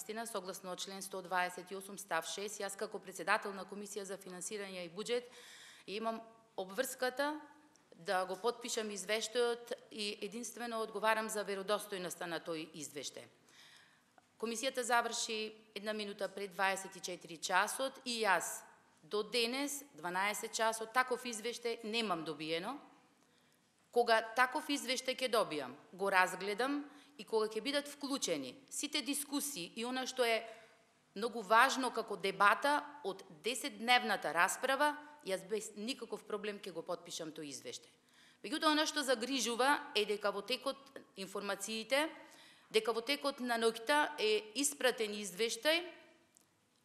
навистина, согласно член 128 став 6, јас како председател на Комисија за финансирање и буџет имам обврската да го потпишам извештајот и единствено одговарам за веродостојноста на тој извештај. Комисијата заврши 1 минута пред 24 часот и јас до денес, 12 часот, таков извештај немам добиено. Кога таков извештај ќе добијам, го разгледам и кога ќе бидат вклучени сите дискусии и она што е многу важно како дебата од 10-дневната расправа, јас без никаков проблем ќе го потпишам тој извештај. Меѓутоа, она што загрижува е дека во текот информациите, дека во текот на ноќта е испратен извештај,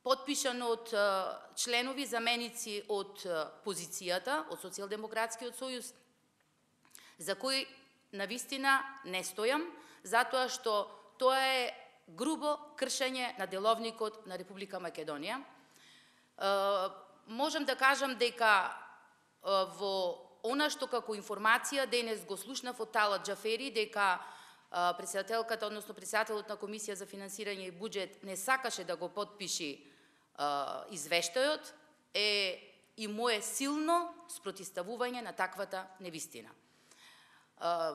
потпишан од членови заменици од позицијата, од Социјалдемократскиот сојуз, за кој навистина не стојам, затоа што тоа е грубо кршење на деловникот на Република Македонија. Можам да кажам дека во она што како информација денес го слушнав од Талат Џафери, дека председателката, односно председателот на Комисија за финансирање и буџет не сакаше да го потпиши извештајот, е и мое силно спротивставување на таквата невистина.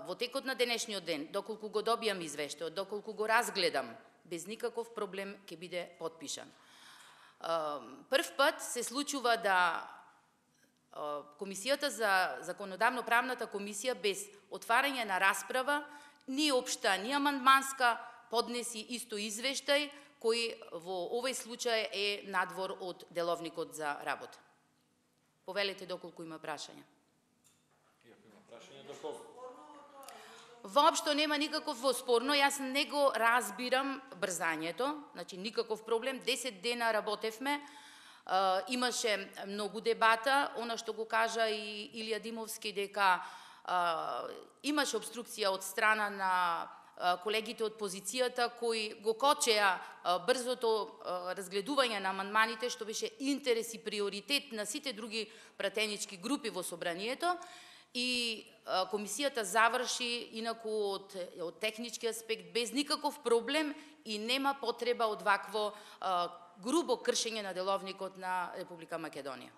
Во текот на денешниот ден, доколку го добијам извештајот, доколку го разгледам, без никаков проблем ќе биде потпишан. Прв пат се случува да Комисијата за законодавно-правната комисија без отварање на расправа, ни општа, ни амандманска, поднеси исто извештај кој во овој случај е надвор од деловникот за работа. Повелете доколку има прашања. Воопшто нема никаков спорно, јас не го разбирам брзањето, значи никаков проблем, 10 дена работевме, имаше многу дебата, она што го кажа и Илија Димовски дека имаше обструкција од страна на колегите од позицијата кои го кочеа брзото разгледување на амандманите, што беше интерес и приоритет на сите други пратенички групи во собранието, и комисијата заврши инаку од технички аспект без никаков проблем и нема потреба од вакво грубо кршење на деловникот на Република Македонија.